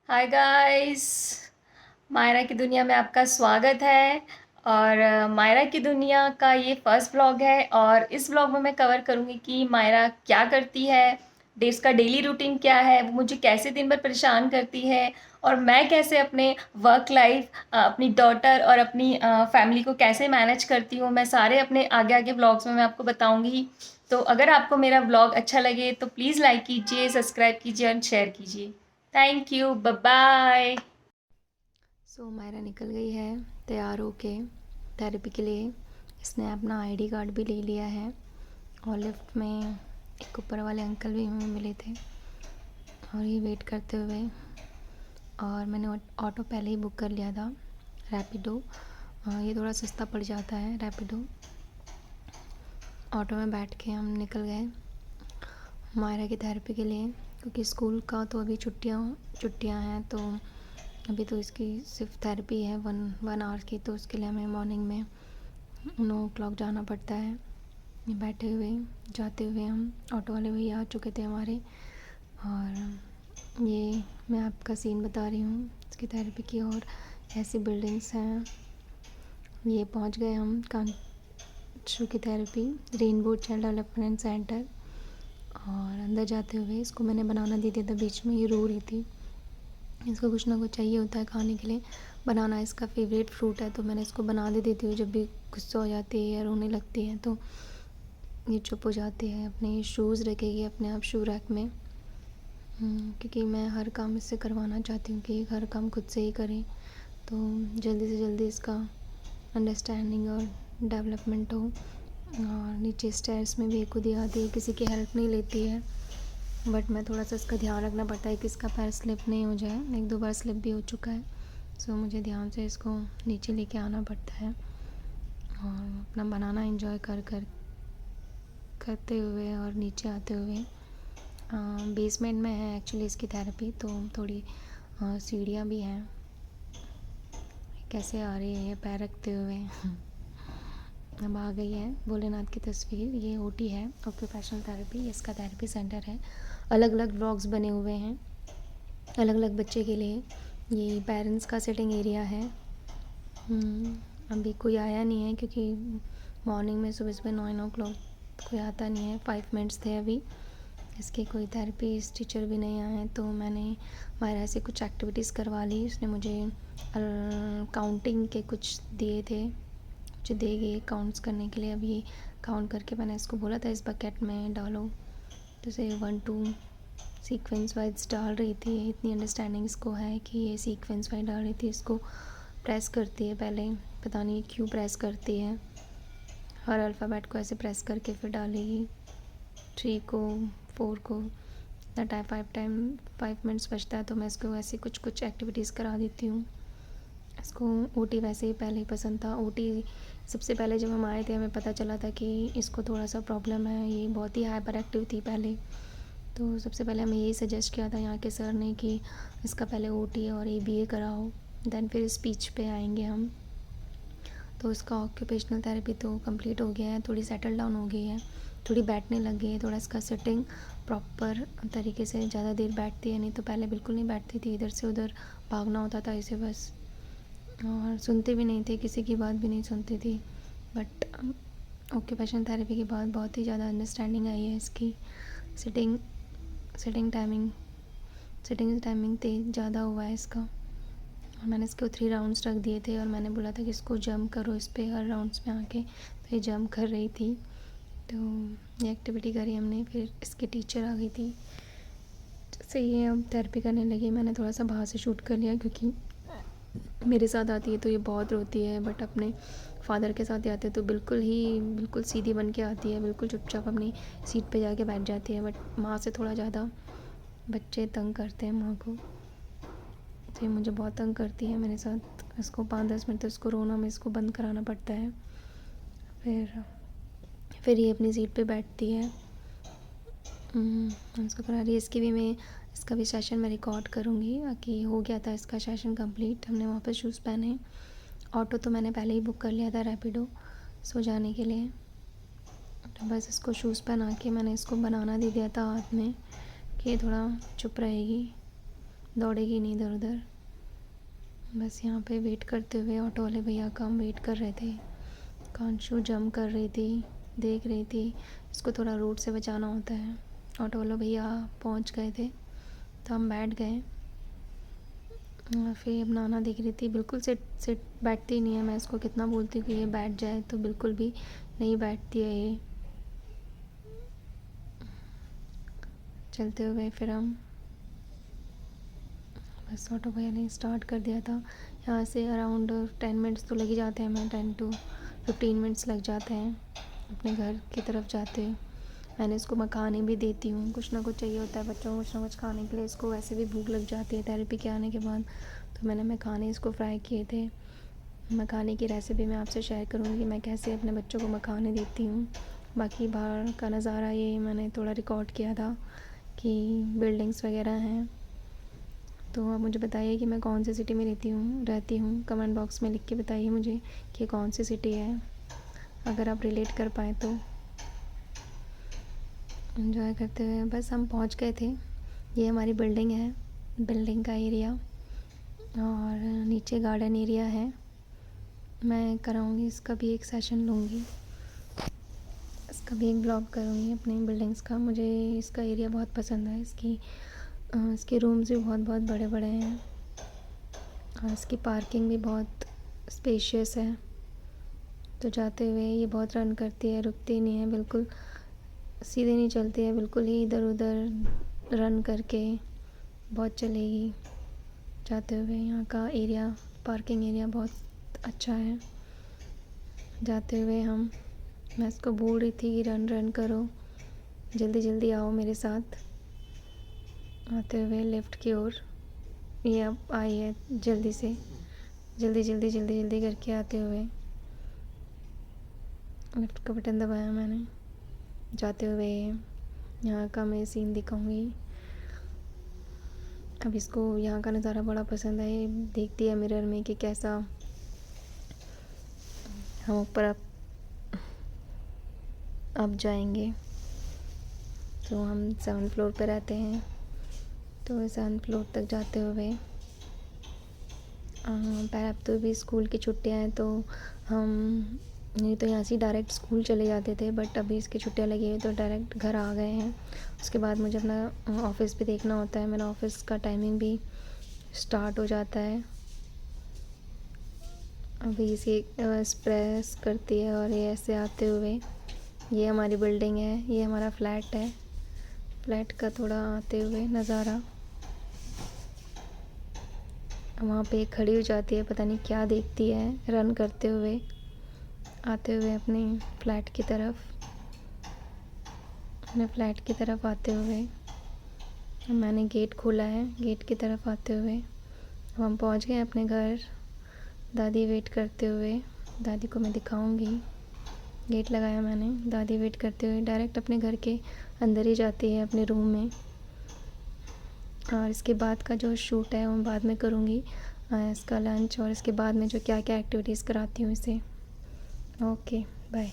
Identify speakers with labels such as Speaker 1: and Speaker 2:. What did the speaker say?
Speaker 1: Hi guys. Myra की दुनिया में आपका स्वागत है। और मायरा की दुनिया का ये फर्स्ट व्लॉग है और इस व्लॉग में मैं कवर करूँगी कि मायरा क्या करती है, उसका डेली रूटीन क्या है, वो मुझे कैसे दिन भर परेशान करती है और मैं कैसे अपने वर्क लाइफ, अपनी डॉटर और अपनी फैमिली को कैसे मैनेज करती हूँ। मैं सारे अपने आगे आगे व्लॉग्स में मैं आपको बताऊँगी। तो अगर आपको मेरा व्लॉग अच्छा लगे तो प्लीज़ लाइक कीजिए, सब्सक्राइब कीजिए और शेयर कीजिए। Thank you, bye bye.
Speaker 2: Myra निकल गई है तैयार होके थेरेपी के लिए। इसने अपना आईडी कार्ड भी ले लिया है और लिफ्ट में एक ऊपर वाले अंकल भी हमें मिले थे और ये वेट करते हुए। और मैंने ऑटो पहले ही बुक कर लिया था, रैपिडो। ये थोड़ा सस्ता पड़ जाता है रैपिडो। ऑटो में बैठ के हम निकल गए मायरा की थेरेपी के लिए, क्योंकि स्कूल का तो अभी छुट्टियाँ हैं, तो अभी तो इसकी सिर्फ थेरेपी है वन आवर की। तो उसके लिए हमें मॉर्निंग में 9 o'clock जाना पड़ता है। ये बैठे हुए जाते हुए हम ऑटो वाले भैया आ चुके थे हमारे। और ये मैं आपका सीन बता रही हूँ इसकी थेरेपी की। और ऐसी बिल्डिंग्स हैं। ये पहुँच गए हम कांचू की therapy, rainbow child development centre. और अंदर जाते हुए इसको मैंने बनाना दे दिया था, बीच में ये रो रही थी। इसको कुछ ना कुछ चाहिए होता है खाने के लिए। बनाना इसका फेवरेट फ्रूट है, तो मैंने इसको बना दे देती हूँ। जब भी गुस्सा हो जाती है या रोने लगती है तो ये चुप हो जाती है। अपने शूज़ रखेगी अपने आप शू रैक में, क्योंकि मैं हर काम इससे करवाना चाहती हूँ कि हर काम खुद से ही करें, तो जल्दी से जल्दी इसका अंडरस्टैंडिंग और डेवलपमेंट हो। और नीचे स्टेयर्स में भी खुद ही आती है, किसी की हेल्प नहीं लेती है। बट मैं थोड़ा सा इसका ध्यान रखना पड़ता है कि इसका पैर स्लिप नहीं हो जाए। 1-2 बार स्लिप भी हो चुका है, सो मुझे ध्यान से इसको नीचे लेके आना पड़ता है। और अपना बनाना एंजॉय करते हुए और नीचे आते हुए। बेसमेंट में है एक्चुअली इसकी थेरेपी, तो थोड़ी सीढ़ियाँ भी हैं। कैसे आ रही है ये पैर रखते हुए। अब आ गई है भोलेनाथ की तस्वीर। ये ओटी है, ऑक्यूपेशनल थेरेपी, इसका थेरेपी सेंटर है। अलग अलग ब्लॉक्स बने हुए हैं अलग अलग बच्चे के लिए। ये पेरेंट्स का सिटिंग एरिया है। अभी कोई आया नहीं है, क्योंकि मॉर्निंग में सुबह सुबह 9 o'clock कोई आता नहीं है। 5 मिनट्स थे अभी इसके। कोई थेरेपिस्ट टीचर भी नहीं आए, तो मैंने मायरा से कुछ एक्टिविटीज़ करवा ली। उसने मुझे काउंटिंग के कुछ दिए थे, मुझे दे गए काउंट्स करने के लिए। अब ये काउंट करके मैंने इसको बोला था इस बकेट में डालो, जैसे 1-2 सीक्वेंस वाइज डाल रही थी। इतनी अंडरस्टैंडिंग इसको है कि ये सीक्वेंस वाइज डाल रही थी। इसको प्रेस करती है पहले, पता नहीं क्यों प्रेस करती है। हर अल्फ़ाबेट को ऐसे प्रेस करके फिर डालेगी। 3 को, 4 को। इतना टाइम 5 मिनट्स बचता है, तो मैं इसको ऐसे कुछ कुछ एक्टिविटीज़ करा देती हूँ। इसको ओटी वैसे ही पहले ही पसंद था। ओटी सबसे पहले जब हम आए थे हमें पता चला था कि इसको थोड़ा सा प्रॉब्लम है। ये बहुत ही हाइपर एक्टिव थी पहले, तो सबसे पहले हमें यही सजेस्ट किया था यहाँ के सर ने कि इसका पहले ओटी और एबीए कराओ, देन फिर स्पीच पे आएंगे हम। तो इसका ऑक्यूपेशनल थेरेपी तो कंप्लीट हो गया है, थोड़ी सेटल डाउन हो गई है, थोड़ी बैठने लग गई है। थोड़ा इसका सिटिंग प्रॉपर तरीके से ज़्यादा देर बैठती है, नहीं तो पहले बिल्कुल नहीं बैठती थी। इधर से उधर भागना होता था इसे बस, और सुनते भी नहीं थे, किसी की बात भी नहीं सुनती थी। बट ऑक्यूपेशन थेरेपी के बाद बहुत ही ज़्यादा अंडरस्टैंडिंग आई है इसकी। Sitting sitting timing sitting timing तेज ज़्यादा हुआ है इसका। और मैंने इसको 3 राउंड्स रख दिए थे और मैंने बोला था कि इसको जंप करो इस पर हर राउंड्स में आके, तो ये जंप कर रही थी। तो ये एक्टिविटी करी हमने, फिर इसकी टीचर आ गई थी। जैसे ये अब थेरेपी करने लगी, मैंने थोड़ा सा बाहर से शूट कर लिया, क्योंकि मेरे साथ आती है तो ये बहुत रोती है, बट अपने फादर के साथ आते हैं तो बिल्कुल सीधी बन के आती है, बिल्कुल चुपचाप अपनी सीट पे जाके बैठ जाती है। बट माँ से थोड़ा ज़्यादा बच्चे तंग करते हैं माँ को, तो ये मुझे बहुत तंग करती है मेरे साथ। इसको 5-10 मिनट तो इसको रोना में इसको बंद कराना पड़ता है। फिर ये अपनी सीट पे बैठती है। इसको करा रही है। इसका भी सेशन मैं रिकॉर्ड करूँगी, बाकी हो गया था इसका सेशन कंप्लीट। हमने वहाँ पे शूज़ पहने। ऑटो तो मैंने पहले ही बुक कर लिया था रैपिडो सो जाने के लिए। तो बस इसको शूज़ पहना के मैंने इसको बनाना दे दिया था हाथ में कि ये थोड़ा चुप रहेगी। दौड़ेगी नहीं इधर उधर। बस यहाँ पे वेट करते हुए ऑटो वाले भैया का हम वेट कर रहे थे। कांशु जंप कर रही थी, देख रही थी, इसको थोड़ा रोड से बचाना होता है। ऑटो वाले भैया पहुँच गए थे तो हम बैठ गए। फिर अब नाना देख रही थी, बिल्कुल सिट बैठती नहीं है। मैं इसको कितना बोलती हूँ कि ये बैठ जाए तो बिल्कुल भी नहीं बैठती है ये। चलते हुए फिर हम बस ऑटो भैया ने स्टार्ट कर दिया था। यहाँ से अराउंड 10 मिनट्स तो लग ही जाते हैं, हमें 10 to 15 मिनट्स लग जाते हैं अपने घर की तरफ जाते। मैंने इसको मखाने भी देती हूँ, कुछ ना कुछ चाहिए होता है बच्चों को, कुछ ना कुछ खाने के लिए। इसको वैसे भी भूख लग जाती है थेरेपी के आने के बाद, तो मैंने मखाने इसको फ्राई किए थे। मखाने की रेसिपी मैं आपसे शेयर करूँगी, मैं कैसे अपने बच्चों को मखाने देती हूँ। बाकी बाहर का नज़ारा ये मैंने थोड़ा रिकॉर्ड किया था कि बिल्डिंग्स वगैरह हैं। तो आप मुझे बताइए कि मैं कौन सी सिटी में रहती हूँ। कमेंट बॉक्स में लिख के बताइए मुझे कि कौन सी सिटी है, अगर आप रिलेट कर पाएँ तो। एंजॉय करते हुए बस हम पहुँच गए थे। ये हमारी बिल्डिंग है, बिल्डिंग का एरिया, और नीचे गार्डन एरिया है। मैं कराऊँगी इसका भी एक सेशन लूँगी, इसका भी एक ब्लॉग करूँगी अपनी बिल्डिंग्स का। मुझे इसका एरिया बहुत पसंद है। इसके रूम्स भी बहुत बहुत बड़े बड़े हैं, और इसकी पार्किंग भी बहुत स्पेशियस है। तो जाते हुए ये बहुत रन करती है, रुकती नहीं है, बिल्कुल सीधे नहीं चलती है, बिल्कुल ही इधर उधर रन करके बहुत चलेगी। जाते हुए यहाँ का एरिया, पार्किंग एरिया बहुत अच्छा है। जाते हुए मैं इसको बोल रही थी कि रन रन करो, जल्दी जल्दी आओ मेरे साथ। आते हुए लेफ़्ट की ओर ये अब आई है, जल्दी से जल्दी जल्दी जल्दी जल्दी करके आते हुए लेफ़्ट का बटन दबाया मैंने। जाते हुए यहाँ का मैं सीन दिखाऊंगी। अब इसको यहाँ का नज़ारा बड़ा पसंद है, ये देखती है मिरर में कि कैसा हम ऊपर अब जाएंगे। तो हम 7th फ्लोर पे रहते हैं, तो 7th फ्लोर तक जाते हुए पर अब तो भी स्कूल की छुट्टियां हैं, तो हम नहीं तो यहाँ से डायरेक्ट स्कूल चले जाते थे, बट अभी इसकी छुट्टियां लगी है तो डायरेक्ट घर आ गए हैं। उसके बाद मुझे अपना ऑफ़िस भी देखना होता है, मेरा ऑफ़िस का टाइमिंग भी स्टार्ट हो जाता है। अभी इसे एक्सप्रेस करती है, और ये ऐसे आते हुए ये हमारी बिल्डिंग है, ये हमारा फ्लैट है। फ्लैट का थोड़ा आते हुए नज़ारा, वहाँ पे खड़ी हो जाती है, पता नहीं क्या देखती है, रन करते हुए आते हुए अपने फ्लैट की तरफ आते हुए मैंने गेट खोला है। गेट की तरफ आते हुए हम पहुँच गए अपने घर। दादी वेट करते हुए, दादी को मैं दिखाऊंगी। गेट लगाया मैंने, दादी वेट करते हुए डायरेक्ट अपने घर के अंदर ही जाती है अपने रूम में। और इसके बाद का जो शूट है वो मैं बाद में करूँगी, इसका लंच और इसके बाद में जो क्या क्या एक्टिविटीज़ कराती हूँ इसे। Okay, bye.